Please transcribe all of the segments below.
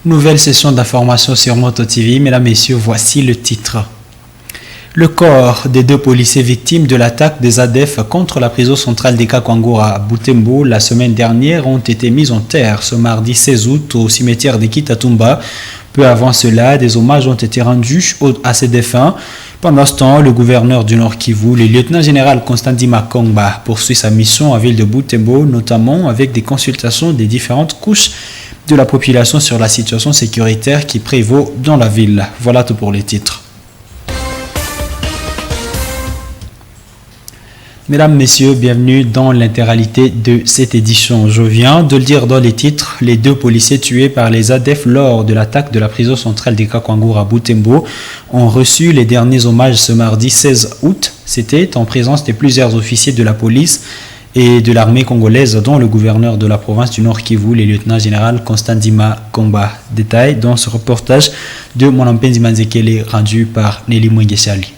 Nouvelle session d'information sur Moto TV. Mesdames, Messieurs, voici le titre. Le corps des deux policiers victimes de l'attaque des ADF contre la prison centrale des Kakwangoura à Butembo la semaine dernière ont été mis en terre ce mardi 16 août au cimetière de Kitatumba. Peu avant cela, des hommages ont été rendus à ces défunts. Pendant ce temps, le gouverneur du Nord Kivu, le lieutenant-général Constantin Makomba, poursuit sa mission à ville de Butembo, notamment avec des consultations des différentes couches de la population sur la situation sécuritaire qui prévaut dans la ville. Voilà tout pour les titres. Mesdames, Messieurs, bienvenue dans l'intégralité de cette édition. Je viens de le dire dans les titres, les deux policiers tués par les ADF lors de l'attaque de la prison centrale des Kakwangoura à Butembo ont reçu les derniers hommages ce mardi 16 août. C'était en présence de plusieurs officiers de la police et de l'armée congolaise, dont le gouverneur de la province du Nord Kivu, le lieutenant-général Constantin Makomba. Détail dans ce reportage de Monampenzi Manzekele rendu par Nelly Mwengesali.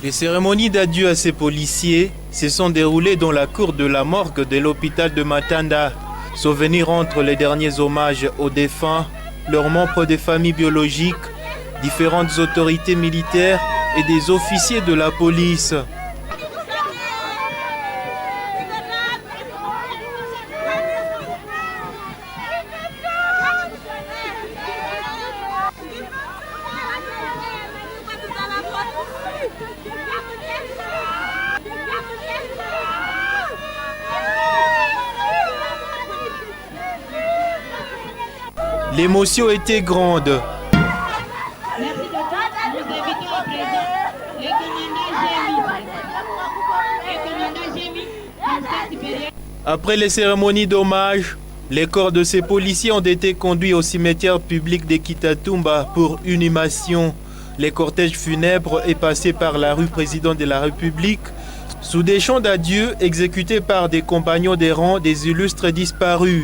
Les cérémonies d'adieu à ces policiers se sont déroulées dans la cour de la morgue de l'hôpital de Matanda. Souvenir entre les derniers hommages aux défunts, leurs membres des familles biologiques, différentes autorités militaires et des officiers de la police. L'émotion était grande. Après les cérémonies d'hommage, les corps de ces policiers ont été conduits au cimetière public de Kitatumba pour inhumation. Les cortèges funèbres est passé par la rue Président de la République sous des chants d'adieu exécutés par des compagnons des rangs des illustres disparus.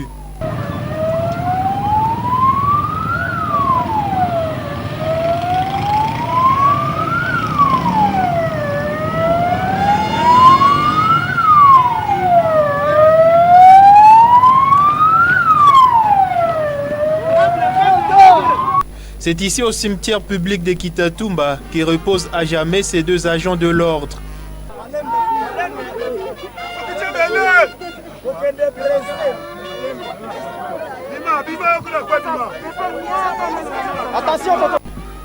C'est ici au cimetière public de Kitatumba qui reposent à jamais ces deux agents de l'ordre.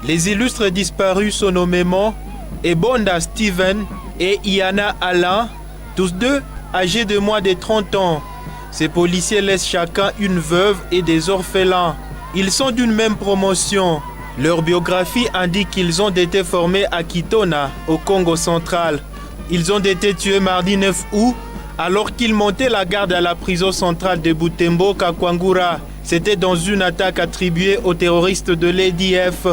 Les illustres disparus sont nommément Ebonda Steven et Iana Alain, tous deux âgés de moins de 30 ans. Ces policiers laissent chacun une veuve et des orphelins. Ils sont d'une même promotion. Leur biographie indique qu'ils ont été formés à Kitona, au Congo central. Ils ont été tués mardi 9 août alors qu'ils montaient la garde à la prison centrale de Butembo, Kakwangoura. C'était dans une attaque attribuée aux terroristes de l'ADF.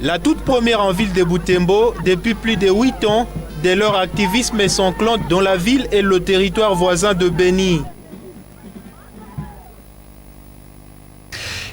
La toute première en ville de Butembo depuis plus de 8 ans, de leur activisme sanglant dans la ville et le territoire voisin de Beni.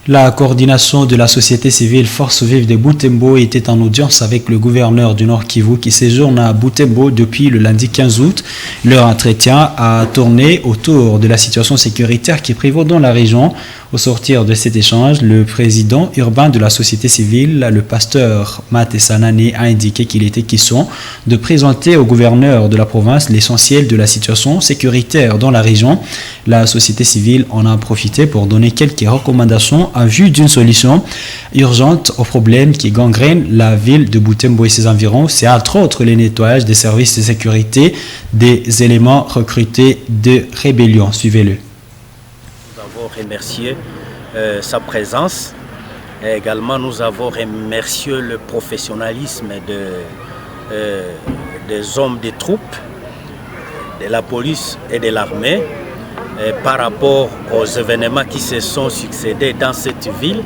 La coordination de la société civile Force Vive de Butembo était en audience avec le gouverneur du Nord Kivu qui séjourne à Butembo depuis le lundi 15 août. Leur entretien a tourné autour de la situation sécuritaire qui prévaut dans la région. Au sortir de cet échange, le président urbain de la société civile, le pasteur Mate Sanane, a indiqué qu'il était question de présenter au gouverneur de la province l'essentiel de la situation sécuritaire dans la région. La société civile en a profité pour donner quelques recommandations en vue d'une solution urgente aux problèmes qui gangrènent la ville de Butembo et ses environs. C'est entre autres le nettoyage des services de sécurité des éléments recrutés de rébellion. Suivez-le. Nous avons remercié sa présence. Et également, nous avons remercié le professionnalisme des hommes des troupes, de la police et de l'armée par rapport aux événements qui se sont succédés dans cette ville.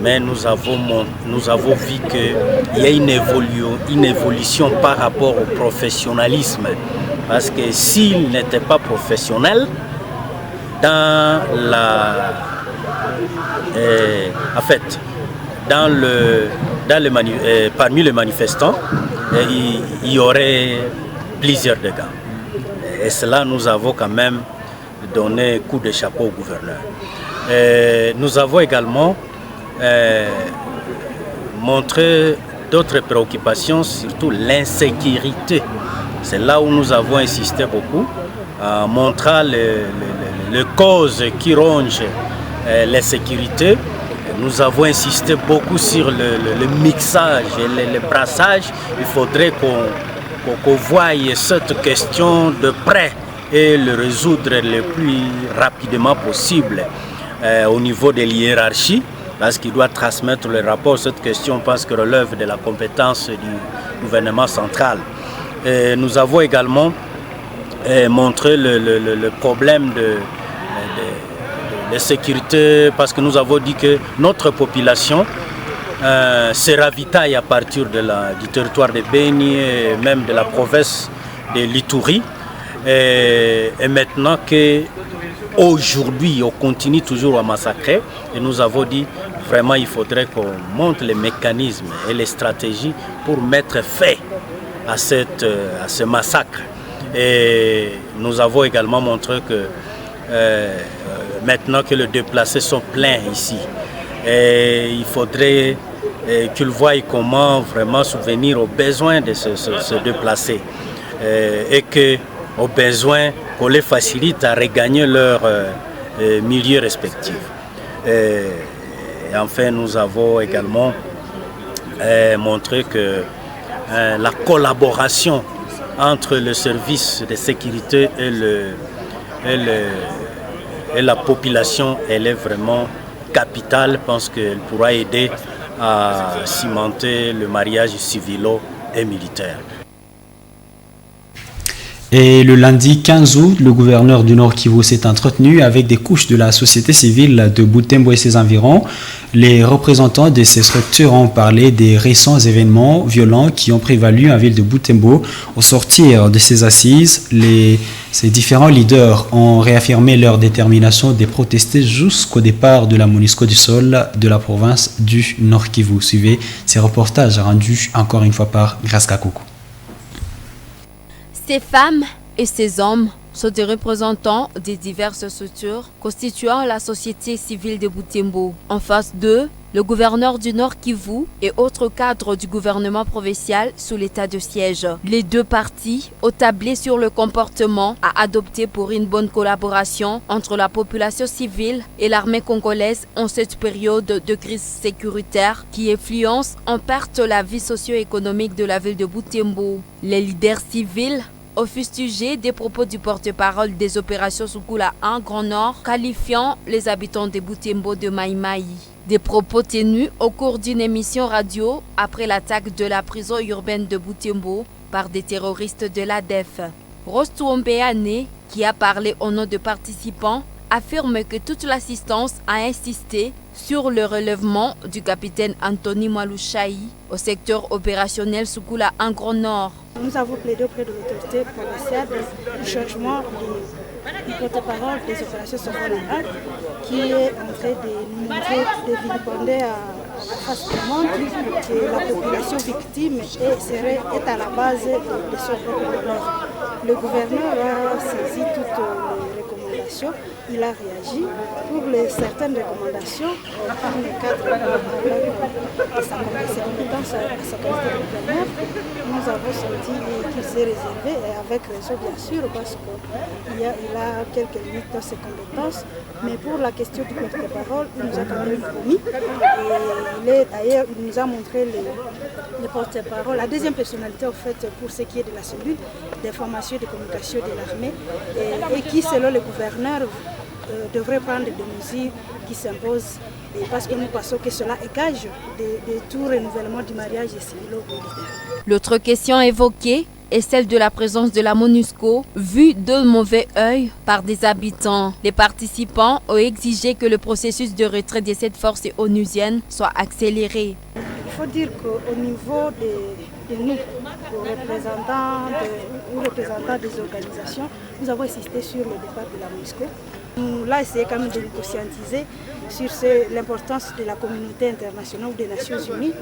Mais nous avons vu qu'il y a une évolution par rapport au professionnalisme. Parce que s'il n'était pas professionnel, parmi les manifestants, il y aurait plusieurs dégâts. Et cela, nous avons quand même donné coup de chapeau au gouverneur. Nous avons également montrer d'autres préoccupations, surtout l'insécurité. C'est là où nous avons insisté beaucoup, en montrant les causes qui rongent l'insécurité. Nous avons insisté beaucoup sur le mixage et le brassage. Il faudrait qu'on voie cette question de près et le résoudre le plus rapidement possible au niveau de l'hiérarchie, parce qu'il doit transmettre le rapport. Cette question, on pense que relève de la compétence du gouvernement central. Et nous avons également montré le problème de sécurité, parce que nous avons dit que notre population se ravitaille à partir du territoire de Beni et même de la province de l'Ituri. Et maintenant qu'aujourd'hui on continue toujours à massacrer, et nous avons dit vraiment il faudrait qu'on monte les mécanismes et les stratégies pour mettre fin à ce massacre. Et nous avons également montré que maintenant que les déplacés sont pleins ici, et il faudrait qu'ils voient comment vraiment subvenir aux besoins de se déplacer, et qu'aux besoins qu'on les facilite à regagner leur milieu respectif. Et enfin, nous avons également montré que la collaboration entre le service de sécurité et la population, elle est vraiment capitale, parce qu'elle pourra aider à cimenter le mariage civilo et militaire. Et le lundi 15 août, le gouverneur du Nord Kivu s'est entretenu avec des couches de la société civile de Butembo et ses environs. Les représentants de ces structures ont parlé des récents événements violents qui ont prévalu en ville de Butembo. Au sortir de ces assises, ces différents leaders ont réaffirmé leur détermination de protester jusqu'au départ de la MONUSCO du sol de la province du Nord Kivu. Suivez ces reportages rendus encore une fois par Grace Kakoukou. Ces femmes et ces hommes sont des représentants des diverses structures constituant la société civile de Butembo. En face d'eux, le gouverneur du Nord Kivu et autres cadres du gouvernement provincial sous l'état de siège. Les deux parties ont tablé sur le comportement à adopter pour une bonne collaboration entre la population civile et l'armée congolaise en cette période de crise sécuritaire qui influence en perte la vie socio-économique de la ville de Butembo. Les leaders civils ont fustigé des propos du porte-parole des opérations Sukula 1 Grand Nord, qualifiant les habitants de Butembo de Maïmaï. Des propos tenus au cours d'une émission radio après l'attaque de la prison urbaine de Butembo par des terroristes de l'ADF. Rose Tuombeane, qui a parlé au nom de participants, affirme que toute l'assistance a insisté sur le relèvement du capitaine Anthony Malouchaï au secteur opérationnel Sukula 1 Grand Nord. Nous avons plaidé auprès de l'autorité provinciale du changement du porte-parole des opérations Sokona 1 qui est en train de vilipender à face du monde que la population victime est à la base de son propre bonheur. Le gouverneur a saisi toutes les recommandations, il a réagi pour certaines recommandations dans le cadre de sa compétence à sa qualité de gouverneur. Nous avons senti qu'il s'est réservé, et avec raison bien sûr, parce qu'il a quelques limites dans ses compétences, mais pour la question du porte-parole, il nous a quand même promis, et d'ailleurs il nous a montré le porte-parole, la deuxième personnalité en fait pour ce qui est de la cellule d'information et de communication de l'armée, et qui selon le gouverneur devrait prendre des mesures qui s'imposent, parce que nous pensons que cela est gage de tout renouvellement du mariage civilo-militaire. L'autre question évoquée est celle de la présence de la MONUSCO, vue de mauvais œil par des habitants. Les participants ont exigé que le processus de retrait de cette force onusienne soit accéléré. Il faut dire qu'au niveau de nous, représentants des organisations, nous avons insisté sur le départ de la MONUSCO. Nous l'avons essayé quand même de nous conscientiser sur l'importance de la communauté internationale ou des Nations Unies,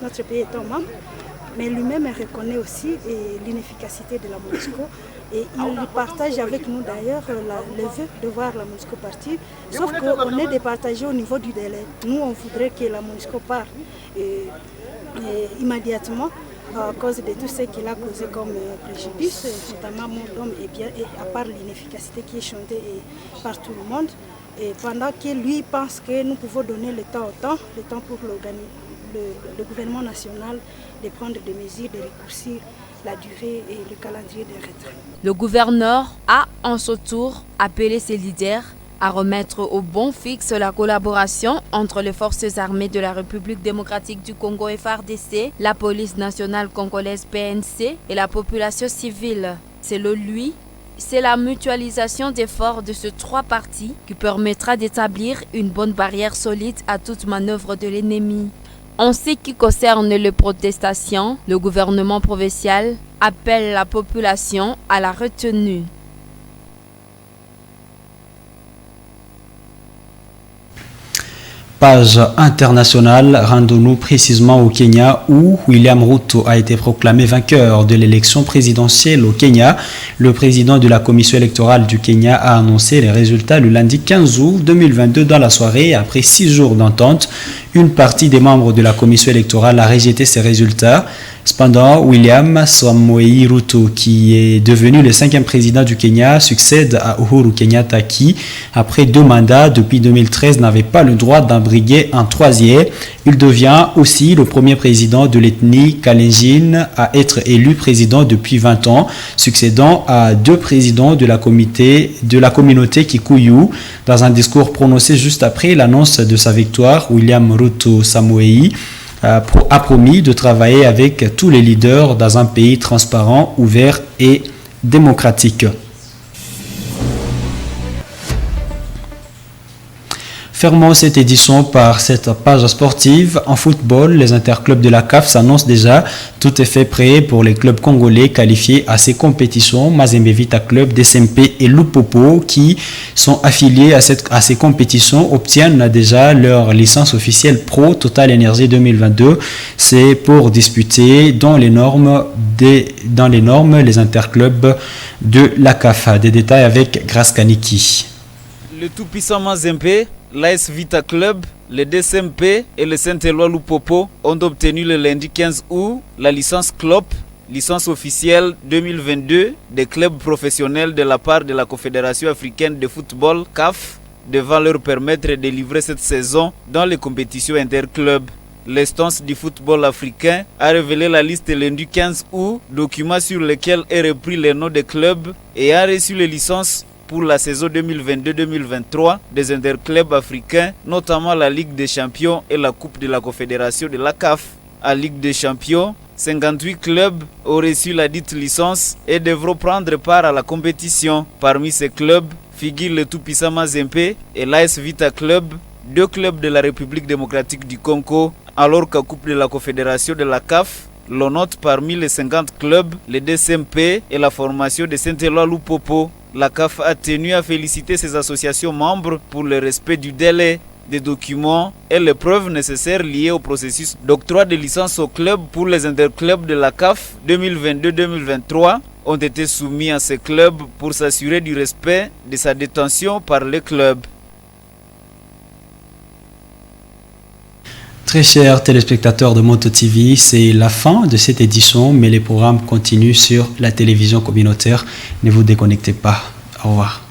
notre pays étant membre, Mais lui-même reconnaît aussi l'inefficacité de la MONUSCO et il partage avec nous d'ailleurs le vœu de voir la MONUSCO partir, sauf qu'on est départagé au niveau du délai. Nous, on voudrait que la MONUSCO parte immédiatement à cause de tout ce qu'il a causé comme préjudice, notamment mort d'homme et à part l'inefficacité qui est chantée par tout le monde. Et pendant que lui pense que nous pouvons donner le temps pour le gouvernement national de prendre des mesures, de raccourcir la durée et le calendrier des retraits. Le gouverneur a en son tour appelé ses leaders à remettre au bon fixe la collaboration entre les forces armées de la République démocratique du Congo FARDC, la police nationale congolaise PNC et la population civile. Selon lui, c'est la mutualisation d'efforts de ces trois parties qui permettra d'établir une bonne barrière solide à toute manœuvre de l'ennemi. En ce qui concerne les protestations, le gouvernement provincial appelle la population à la retenue. Page internationale, rendons-nous précisément au Kenya où William Ruto a été proclamé vainqueur de l'élection présidentielle au Kenya. Le président de la commission électorale du Kenya a annoncé les résultats le lundi 15 août 2022 dans la soirée. Après 6 jours d'entente, une partie des membres de la commission électorale a rejeté ces résultats. Cependant, William Samoei Ruto, qui est devenu le 5e président du Kenya, succède à Uhuru Kenyatta qui, après 2 mandats depuis 2013, n'avait pas le droit d'embriguer un 3e. Il devient aussi le premier président de l'ethnie Kalenjin à être élu président depuis 20 ans, succédant à 2 présidents de la communauté Kikuyu. Dans un discours prononcé juste après l'annonce de sa victoire, William Ruto Samoei a promis de travailler avec tous les leaders dans un pays transparent, ouvert et démocratique. Fermons cette édition par cette page sportive. En football, les interclubs de la CAF s'annoncent déjà. Tout est fait prêt pour les clubs congolais qualifiés à ces compétitions. Mazembe Vita Club, DSMP et Lupopo qui sont affiliés à ces compétitions obtiennent déjà leur licence officielle Pro Total Energy 2022. C'est pour disputer dans les normes les interclubs de la CAF. Des détails avec Grace Kaniki. Le tout-puissant Mazembe, l'AS Vita Club, le DSMP et le Saint-Éloi Lupopo ont obtenu le lundi 15 août la licence CLOP, licence officielle 2022 des clubs professionnels de la part de la Confédération africaine de football CAF, devant leur permettre de livrer cette saison dans les compétitions interclubs. L'instance du football africain a révélé la liste lundi 15 août, document sur lequel est repris les noms des clubs et a reçu les licences pour la saison 2022-2023 des interclubs africains, notamment la Ligue des Champions et la Coupe de la Confédération de la CAF. À Ligue des Champions, 58 clubs ont reçu la dite licence et devront prendre part à la compétition. Parmi ces clubs figurent le tout-puissant Mazembe et l'AS Vita Club, 2 clubs de la République démocratique du Congo, alors qu'à Coupe de la Confédération de la CAF, l'on note parmi les 50 clubs les DSMP et la formation de Saint-Éloi Lupopo. La CAF a tenu à féliciter ses associations membres pour le respect du délai des documents et les preuves nécessaires liées au processus d'octroi de licence au club pour les interclubs de la CAF 2022-2023 ont été soumis à ces clubs pour s'assurer du respect de sa détention par les clubs. Très chers téléspectateurs de Moto TV, c'est la fin de cette édition, mais les programmes continuent sur la télévision communautaire. Ne vous déconnectez pas. Au revoir.